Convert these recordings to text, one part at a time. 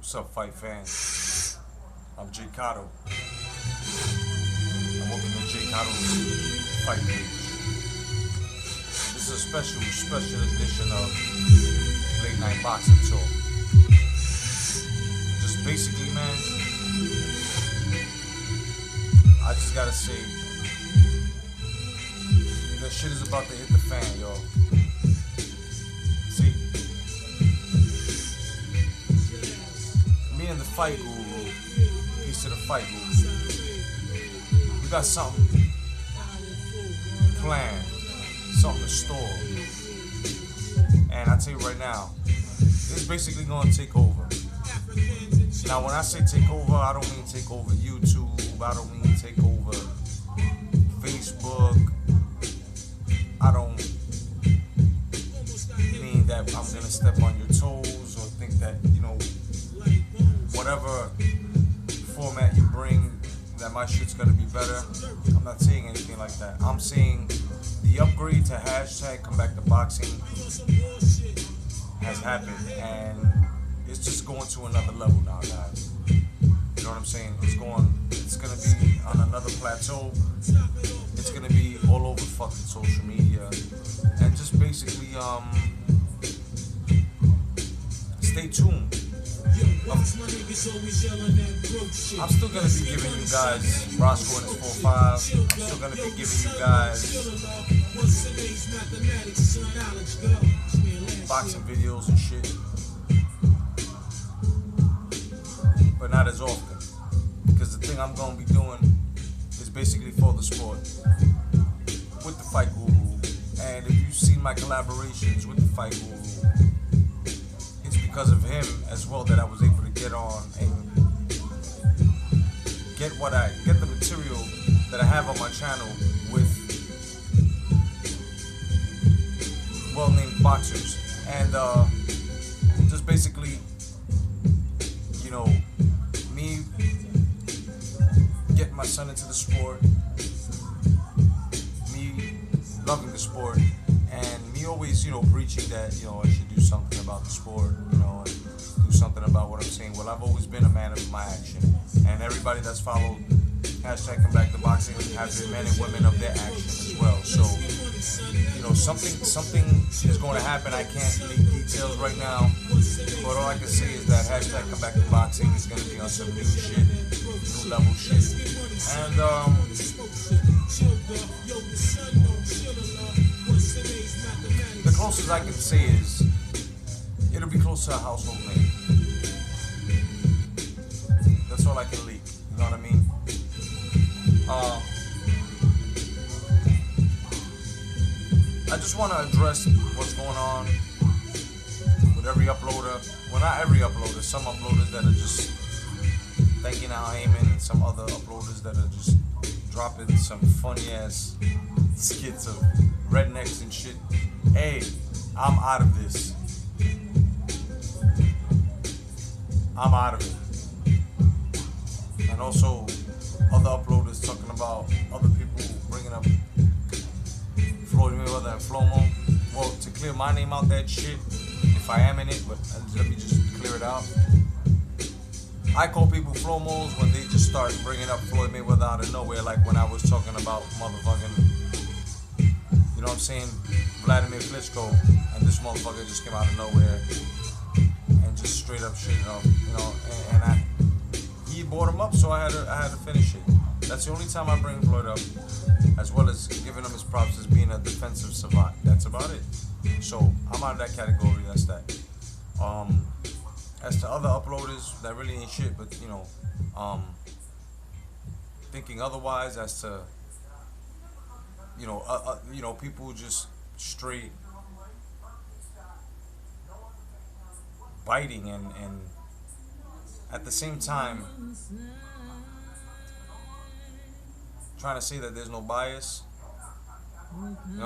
What's up, fight fans? I'm J.Cotto. And welcome to J.Cotto's Fight Page. This is a special edition of Late Night Boxing Talk. Just basically, man, I just gotta say, that shit is about to hit the fan, yo. See, me and the fight guru, piece of the fight guru, we got something planned, something in store. And I tell you right now, it's basically gonna take over. Now, when I say take over, I don't mean take over YouTube, I don't mean take over Facebook, I don't mean that I'm gonna step on your toes or think that, whatever format you bring, that my shit's gonna be better. I'm not saying anything like that. I'm saying the upgrade to hashtag come back to boxing has happened, and it's just going to another level now, guys. You know what I'm saying? It's gonna be on another plateau. It's gonna be all over fucking social media, and just basically stay tuned. I'm still gonna be giving you guys Roscoe and his 4-5. I'm still gonna be giving you guys boxing videos and shit, but not as often, because the thing I'm gonna be doing is basically for the sport with the fight guru. And if you've seen my collaborations with the fight guru, it's because of him as well that I was able to get on and get the material that I have on my channel with well-named boxers, and just basically, me getting my son into the sport, me loving the sport, and me always, preaching that, I should do something about the sport, and do something about what I'm saying. Well, I've always been a man of my action, and everybody that's followed hashtag come back to boxing have been men and women of their action as well. So, something is going to happen. I can't leak details right now, but all I can say is that hashtag come back to boxing is going to be on some new shit, new level shit, and the closest I can say is it'll be close to a household name. That's all I can leak. You know what I mean? I just want to address what's going on with every uploader. Well, not every uploader. Some uploaders that are just thanking Al Heyman, and some other uploaders that are just dropping some funny ass skits of rednecks and shit. Hey, I'm out of this. I'm out of it. And also, other uploaders talking about other people bringing up Floyd Mayweather and Flomo. Well, to clear my name out that shit, if I am in it, but let me just clear it out. I call people Flomos when they just start bringing up Floyd Mayweather out of nowhere, like when I was talking about motherfucking, you know what I'm saying, Vladimir Klitschko, and this motherfucker just came out of nowhere and just straight up shit up, and he brought him up, so I had to finish it. That's the only time I bring Floyd up, as well as giving him his props as being a defensive savant. That's about it. So I'm out of that category. That's that. As to other uploaders that really ain't shit, but thinking otherwise, as to people just straight biting and at the same time trying to say that there's no bias.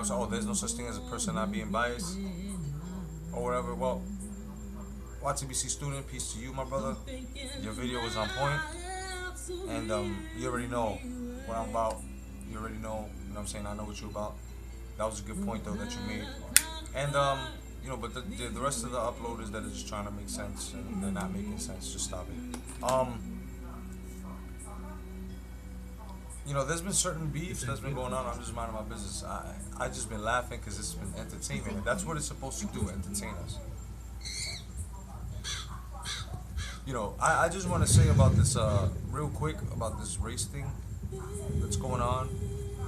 So, there's no such thing as a person not being biased or whatever. Well, YTBC student, peace to you, my brother. Your video was on point, and you already know what I'm about. You already know what I'm saying. I know what you're about. That was a good point though that you made. And But the rest of the uploaders that are just trying to make sense and they're not making sense, just stop it. There's been certain beefs that's been going on. I'm just minding my business. I just been laughing because it's been entertainment, and that's what it's supposed to do, entertain us. I just want to say about this real quick about this race thing that's going on.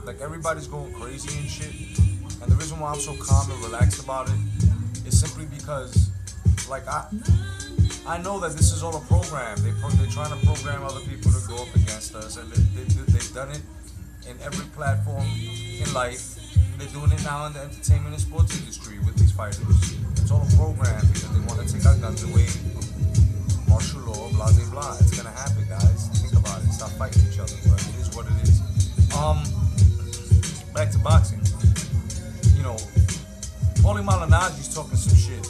Like, everybody's going crazy and shit, and the reason why I'm so calm and relaxed about it is simply because, like, I know that this is all a program. They're trying to program other people to go up against us, and they've done it in every platform in life. They're doing it now in the entertainment and sports industry with these fighters. It's all a program because they want to take our guns away. Martial law, blah, blah, blah. It's gonna happen, guys. Think about it. Stop fighting each other. But it is what it is. Back to boxing. Paulie Malignaggi's talking some shit.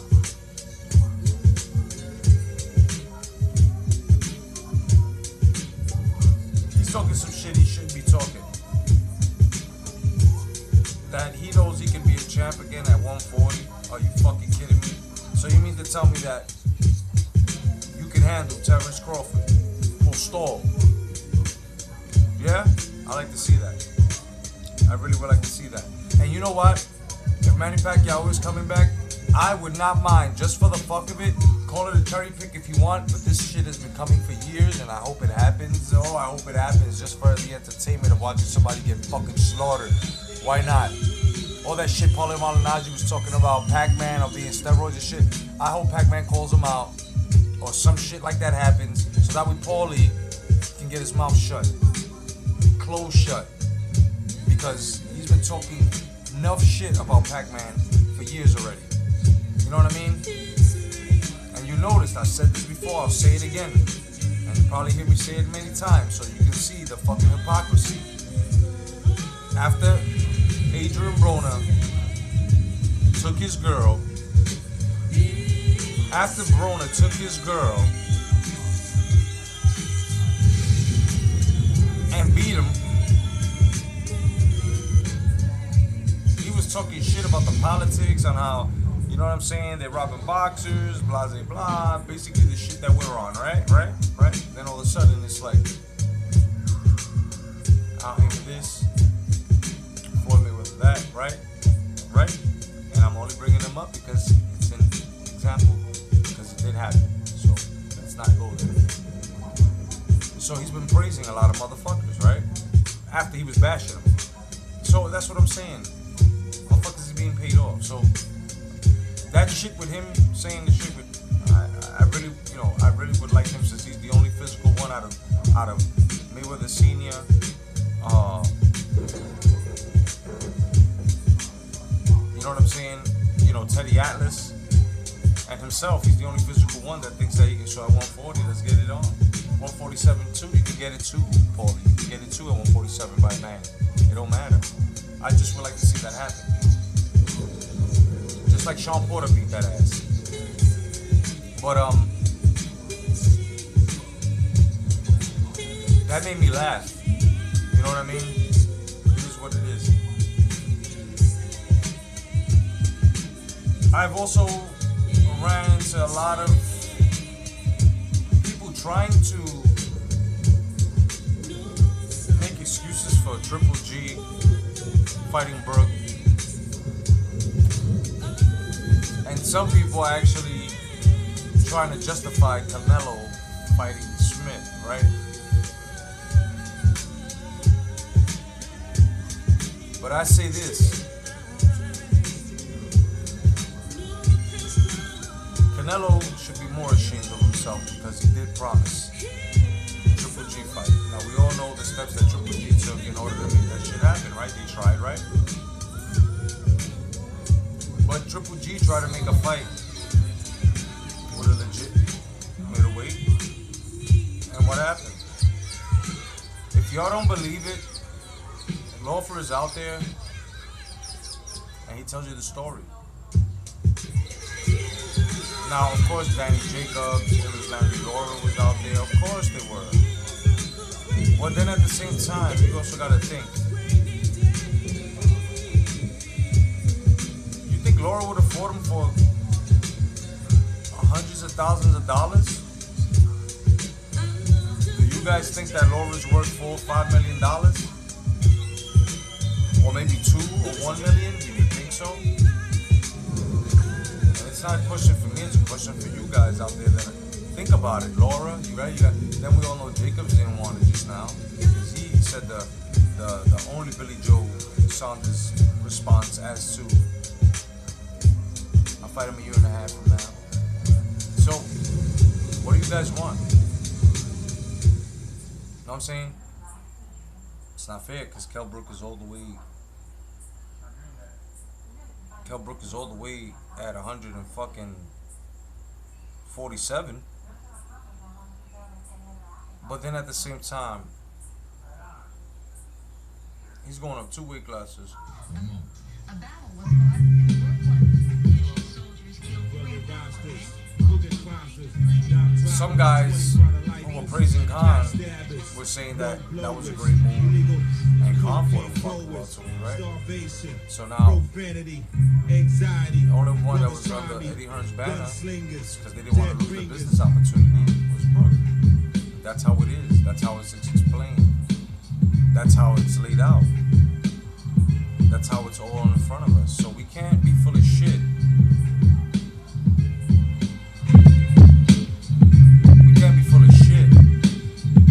He's talking some shit he shouldn't be talking. That he knows he can be a champ again at 140. Are you fucking kidding me? So you mean to tell me that you can handle Terrence Crawford or Stall? Yeah? I like to see that. I really would like to see that. And you know what? If Manny Pacquiao is coming back, I would not mind, just for the fuck of it. Call it a cherry pick if you want, but this shit has been coming for years, and I hope it happens. Oh, I hope it happens just for the entertainment of watching somebody get fucking slaughtered. Why not? All that shit Paulie Malignaggi was talking about, Pac-Man or being steroids and shit. I hope Pac-Man calls him out, or some shit like that happens, so that way Paulie can get his mouth shut, closed shut, because he's been talking enough shit about Pac-Man for years already. You know what I mean? And you noticed, I said this before, I'll say it again. And you probably hear me say it many times, so you can see the fucking hypocrisy. After Adrian Broner took his girl, and beat him, talking shit about the politics and how, you know what I'm saying, they're robbing boxers, blah, blah, blah, basically the shit that we're on, right? Then all of a sudden it's like, I'll aim with this, Floyd Mayweather that, right? And I'm only bringing them up because it's an example, because it did happen, so let's not go there. So he's been praising a lot of motherfuckers, right? After he was bashing them. So that's what I'm saying. Being paid off. So that shit with him saying the shit with, I really would like him, since he's the only physical one out of Mayweather Senior, you know what I'm saying? Teddy Atlas and himself. He's the only physical one that thinks that he can show at 140. Let's get it on. 147 too. You can get it too, Paulie. You can get it too at 147 by man. It don't matter. I just would like to see that happen. Just like Sean Porter beat that ass. But that made me laugh. You know what I mean? It is what it is. I've also ran into a lot of people trying to make excuses for Triple G fighting Brooke. And some people are actually trying to justify Canelo fighting Smith, right? But I say this. Canelo should be more ashamed of himself because he did promise the Triple G fight. Now, we all know the steps that Triple G took in order to make that shit happen, right? They tried, right? But Triple G tried to make a fight with a legit middleweight. And what happened? If y'all don't believe it, Lawfer is out there and he tells you the story. Now, of course, Danny Jacobs, Larry Laura was out there. Of course they were. But then at the same time, you also got to think. You think Laura would have fought him for hundreds of thousands of dollars? Do you guys think that Laura's worth $4 or $5 million? Or maybe 2 or 1 million? Do you think so? And it's not a question for me, it's a question for you guys out there that think about it. Laura, you right? Then we all know Jacobs didn't want it just now. Because he said the only Billy Joe Saunders response as to I'll fight him a year and a half from now. So, what do you guys want? Know what I'm saying? It's not fair because Kell Brook is all the way. Kell Brook is all the way at 147. But then at the same time, he's going up 2 weight classes. Some guys who were praising Khan were saying that was a great move, and Khan fought a fucking welterweight, right? So now, the only one that was under Eddie Hearn's banner, because they didn't want to lose the business opportunity, was Brook. That's how it is. That's how it's explained. That's how it's laid out. That's how it's all in front of us. So we can't be full of shit. We can't be full of shit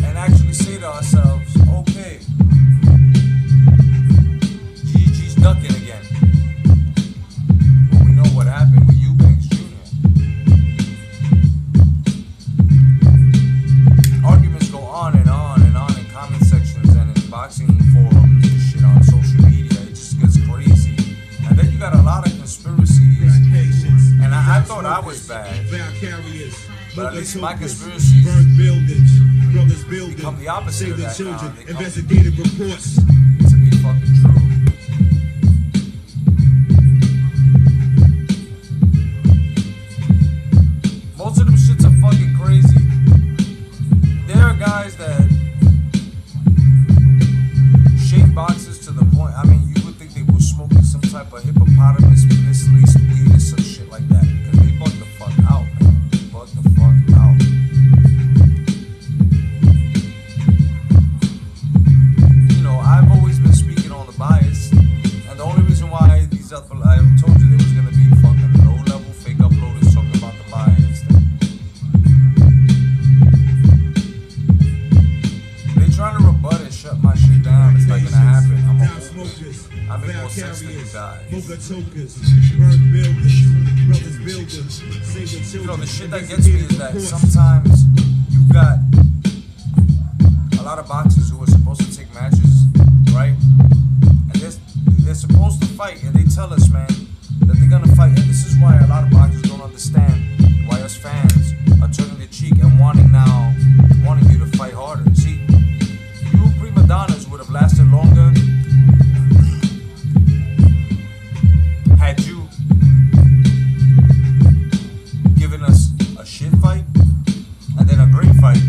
and actually say to ourselves, okay, GG's ducking again. Well, we know what happened with Eubanks Jr. Arguments go on and on and on in comment sections and in boxing forums and shit on social media. It just gets crazy. And then you got a lot of conspiracies. And I thought I was bad. But at least my conspiracies become the opposite of that now. Investigative reports to be fucking true. Most of them shits are fucking crazy. There are guys that shake boxes to the point, I mean, you would think they were smoking some type of hippopotamus piss-laced weed or some shit like that. Because they bugged the fuck out, man. They bugged the fuck out. You know, I've always been speaking on the bias. And the only reason why these other, I told you there was going to be fucking low-level fake uploaders talking about the bias. They trying to rebut and shut my shit down. It's not going to happen. I'm a movement. I make more sense than you guys. You know, the shit that gets me is that sometimes you've got a lot of boxers who are supposed to take matches, right? And they're supposed to fight, and they tell us, man, that they're gonna fight. And this is why a lot of boxers don't understand why us fans are turning the cheek and wanting you to fight harder. See, you prima donnas would have lasted longer had you given us a shit fight, and then a great fight,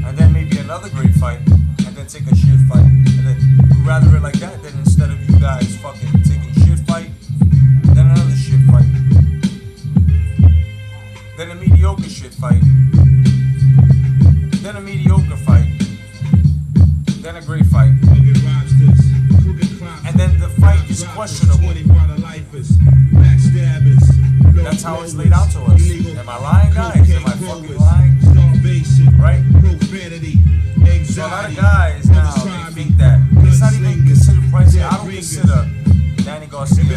and then maybe another great fight, and then take a shit fight, and then we'd rather it like that than instead of you guys fucking taking shit fight, then another shit fight, then a mediocre shit fight, then a mediocre fight, then a great fight. And then the fight is questionable. That's how it's laid out to us. Am I lying, guys? Am I fucking lying? Right? So a lot of guys now, they think that it's not even considered pricey. I don't consider Danny Garcia or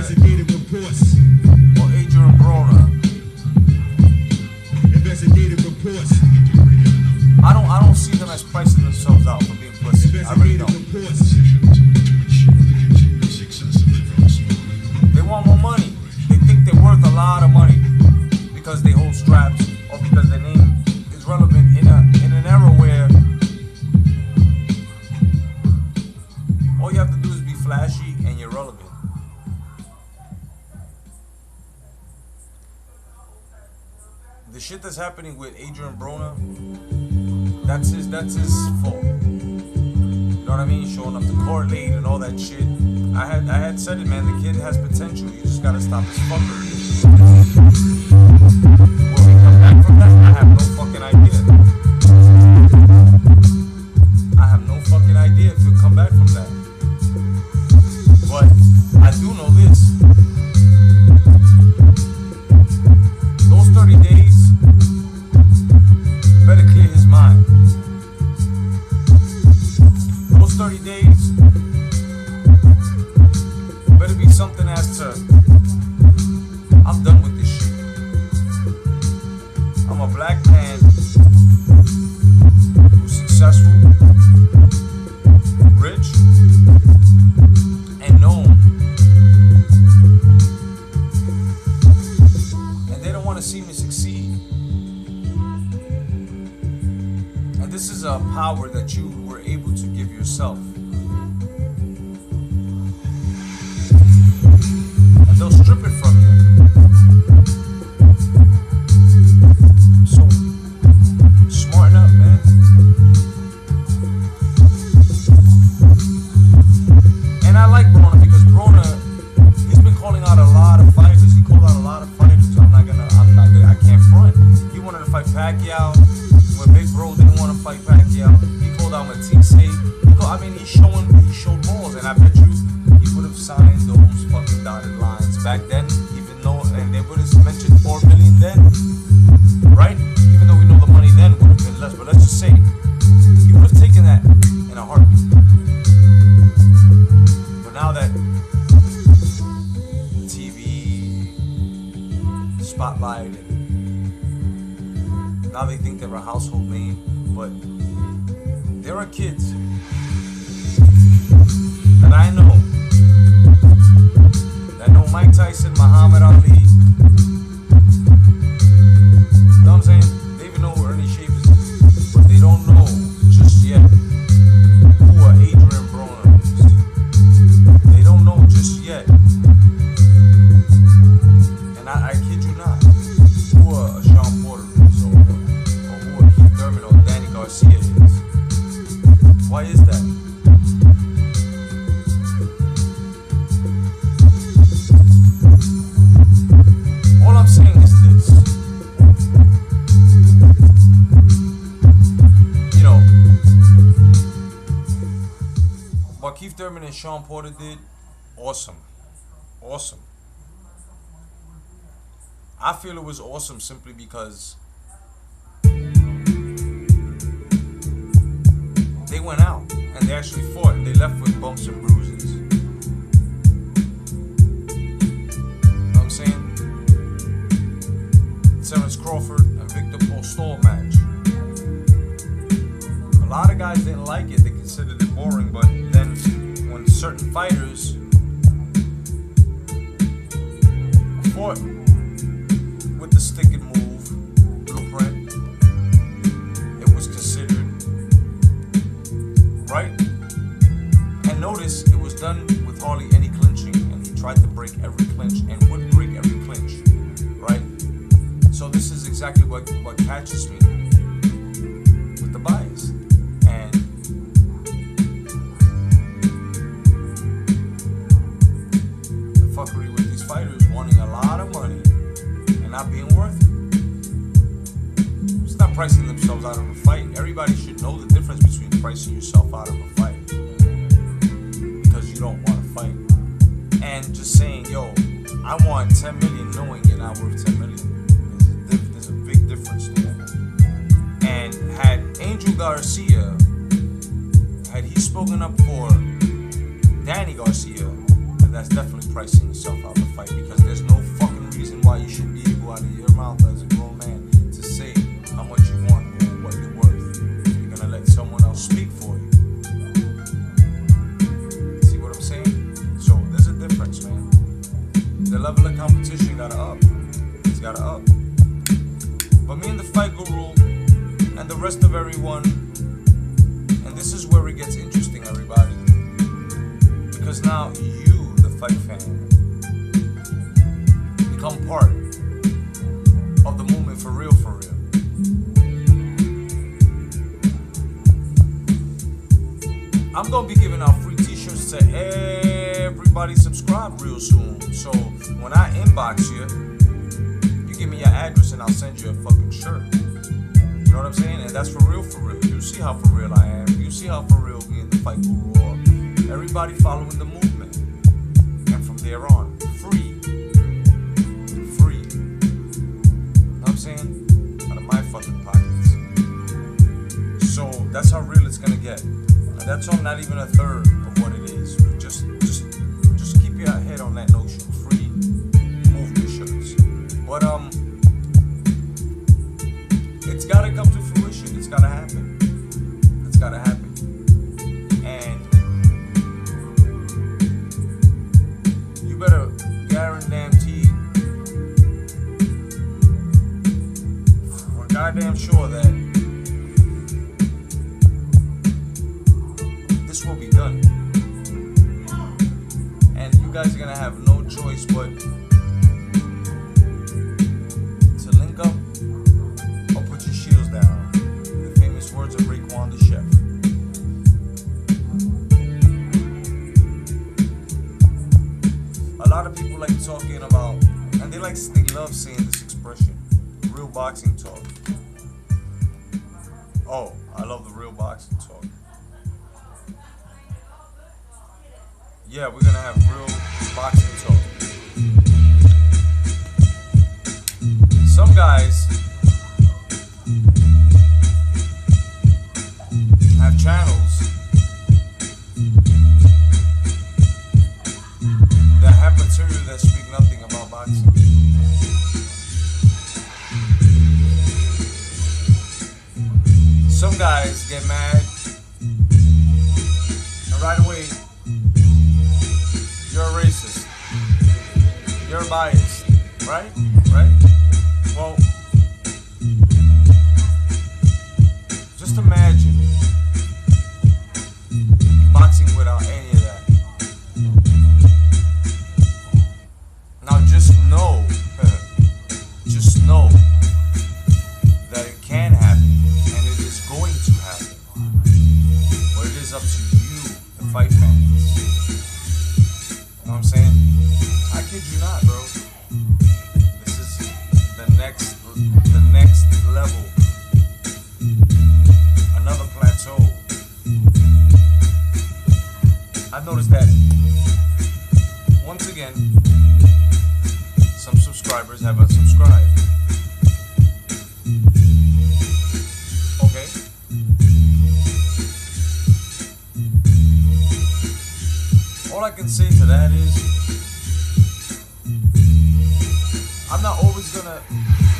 Adrian Broner. I don't see them as pricing themselves out for being pussy. I really don't. They want more money. They think they're worth a lot of money because they hold straps or because their name is relevant in an era where all you have to do is be flashy and you're relevant. The shit that's happening with Adrian Broner, that's his fault. You know what I mean? Showing up to court late and all that shit. I had said it, man. The kid has potential. You just gotta stop his fuckery. see me succeed. And this is a power that you were able to give yourself. And they'll strip it from you. So, smarten up, man. And I like Brona because Brona, he's been calling out a lot of fighters. He called out a lot of fighters. I can't front. He wanted to fight Pacquiao when Big Bro didn't want to fight Pacquiao. He called out Matisse. He showed balls, and I bet you he would have signed those fucking dotted lines back then, even though, and they would have mentioned 4 million then, right? Even though we know the money then would have been less, but let's just say he would have taken that in a heartbeat. But now that TV, spotlight, and now they think they're a household name, but there are kids that I know that know Mike Tyson, Muhammad Ali. You know what I'm saying? They even know who Ernie Shavers is, but they don't know just yet who a Adrian Broner is. They don't know just yet. And I kid you not, who a Sean Porter is, or who a Keith Thurman or Danny Garcia is. Why is that? All I'm saying is this. You know, what Keith Thurman and Sean Porter did, awesome. Awesome. I feel it was awesome simply because they went out and they actually fought and they left with bumps and bruises. You know what I'm saying? Terence Crawford and Victor Postol match. A lot of guys didn't like it. They considered it boring, but then when certain fighters fought with the stick and move blueprint, it was considered right. And notice it was done with hardly any clinching, and he tried to break every clinch and would break every clinch, right? So this is exactly what catches me with the bias. And the fuckery with these fighters wanting a lot of money and not being worth it. It's not pricing themselves out of a fight. Everybody should know the difference between pricing yourself out of a fight because you don't want to fight, and just saying, yo, I want 10 million knowing you're not worth 10 million. There's a big difference there. And had Angel Garcia, had he spoken up for Danny Garcia, then that's definitely pricing yourself out of the fight, because there's no fucking reason why you should be able out of your mouth as a grown man to say how much you want or what you're worth. You're gonna let someone else speak for you. See what I'm saying? So there's a difference, man. The level of competition gotta up. It's gotta up. But me and the Fight Guru and the rest of everyone, and this is where it gets interesting, everybody, because now you, the fight fan, become part of the movement for real, for real. I'm gonna be giving out free t-shirts to everybody subscribe real soon. So when I inbox you, you give me your address and I'll send you a fucking shirt. You know what I'm saying? And that's for real, for real. You see how for real I am. You see how for real me and the Fight Guru are. Everybody following the movement. And from there on, free. Free. You know what I'm saying? Out of my fucking pockets. So that's how real it's gonna get. And that's on not even a third of what it is. Just keep your head on that notion. Free movement shirts. But it's gotta come to fruition. It's gotta happen. It's gotta happen. And you better guarantee goddamn sure that this will be done. And you guys are gonna have no choice but to link up or put your shields down. The famous words of Raekwon the Chef. A lot of people like talking about, and they love saying this expression, real boxing talk. Oh, I love the real boxing talk. Yeah, we're gonna have real boxing talk. Some guys have channels that have material that speak nothing about boxing. Some guys get mad and right away, you're a racist, you're biased, right? Well, just imagine boxing without any of that. Now just know that it can happen, and it is going to happen. But it is up to you, the fight fans. You know what I'm saying? I kid you not, bro. This is the next level. Another plateau. I've noticed that once again, some subscribers have unsubscribed. Okay? All I can say to that is, I'm not always gonna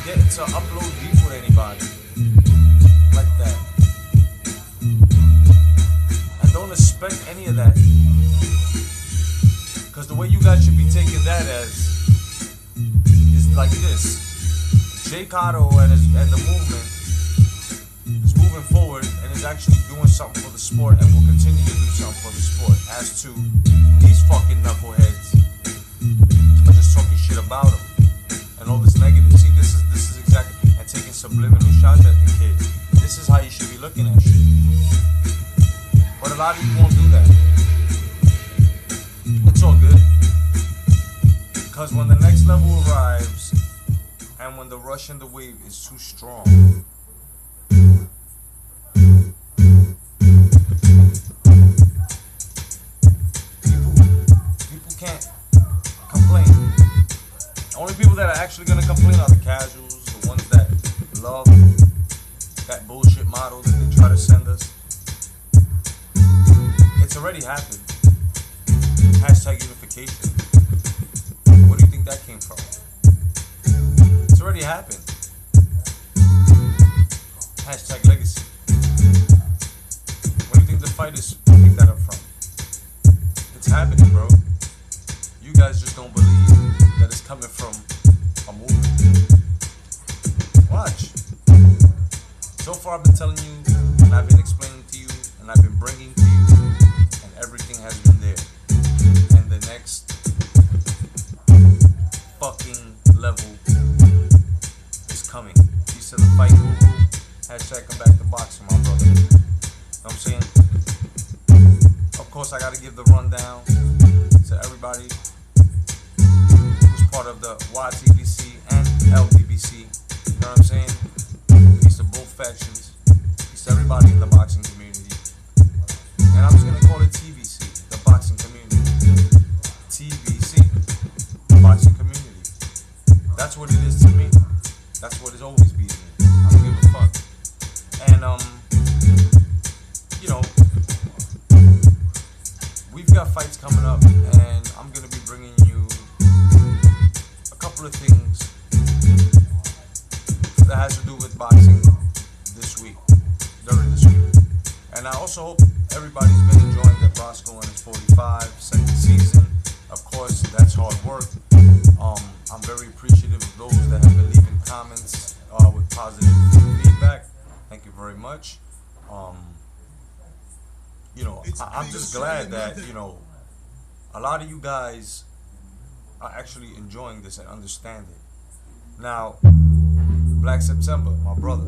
get into upload beef with anybody like that. And don't expect any of that. Because the way you guys should be taking that as is like this. J.Cotto and the movement is moving forward and is actually doing something for the sport and will continue to do something for the sport. As to these fucking knuckleheads are just talking shit about him and all this negative. See, this is exactly, and taking subliminal shots at the kid. This is how you should be looking at shit. But a lot of you won't do that. It's all good. Because when the next level arrives, and when the rush and the wave is too strong, people can't complain. The only people that are actually going to complain are the casuals, the ones that love that bullshit model that they try to send us. It's already happened. Hashtag unification. Where do you think that came from? It's already happened. Hashtag legacy. Where do you think the fighters picked that up from? It's happening, bro. You guys just don't believe that it's coming from a movement. Watch. So far I've been telling you, and I've been explaining to you, and I've been bringing to you, and everything has been there. And the next fucking level is coming. He said the fight guru. Hashtag come back to boxing, my brother. You know what I'm saying? Of course, I gotta give the rundown to everybody who's part of the YTBC and LBBC. You know what I'm saying? Peace to both factions. Peace to everybody in the boxing community. And I'm just gonna call it TBC, the boxing community. TBC, the boxing community. That's what it is to me. That's what it's always been. I don't give a fuck. And you know, we've got fights coming up, and I'm gonna be bringing you a couple of things that has to do with boxing during this week. And I also hope everybody's been enjoying the Roscoe and his 45 second season. Of course, that's hard work. I'm very appreciative of those that have been leaving comments with positive feedback. Thank you very much. Um, I'm just glad that a lot of you guys are actually enjoying this and understand it. Now, Black September, my brother,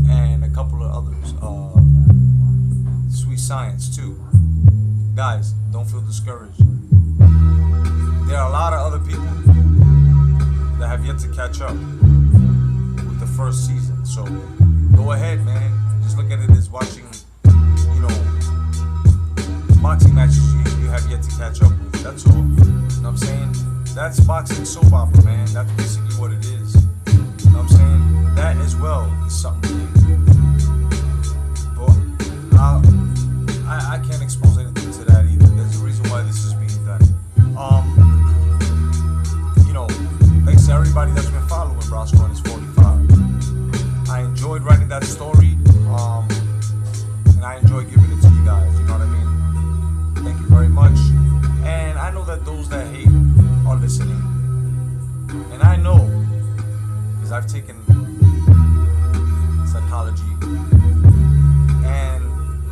and a couple of others, Sweet Science too. Guys, don't feel discouraged. There are a lot of other people that have yet to catch up with the first season. So go ahead, man. Just look at it as watching, boxing matches you have yet to catch up with. That's all. You know what I'm saying? That's boxing soap opera, man. That's basically what it is. You know what I'm saying? That as well is something big. But I can't expose anything to that either. There's a reason why this is being done. Thanks to everybody that's been following Roscoe and his 45. I enjoyed writing that story, and I enjoy giving it to you guys. You know what I mean? Thank you very much. And I know that those that hate are listening. And I know, because I've taken psychology, and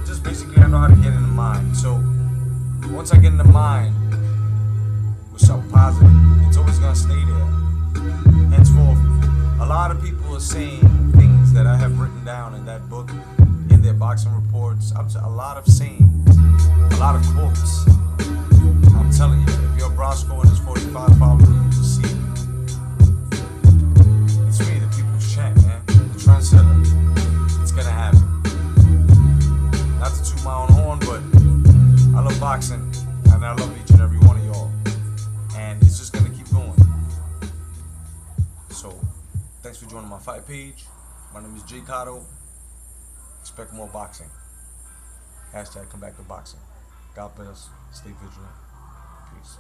just basically I know how to get in the mind. So once I get in the mind with something positive, it's always going to stay there. Henceforth, a lot of people are saying things that I have written down in that book, in their boxing reports. A lot of sayings, a lot of quotes. I'm telling you, if you're Brosco and his 45 followers, you will see it. It's me, the people's champ, man. The trendsetter. It's gonna happen. Not to toot my own horn, but I love boxing, and I love each and every one of y'all. And it's just gonna keep going. So, thanks for joining my fight page. My name is J.Cotto. Expect more boxing. # come back to boxing. God bless. Stay vigilant. Peace.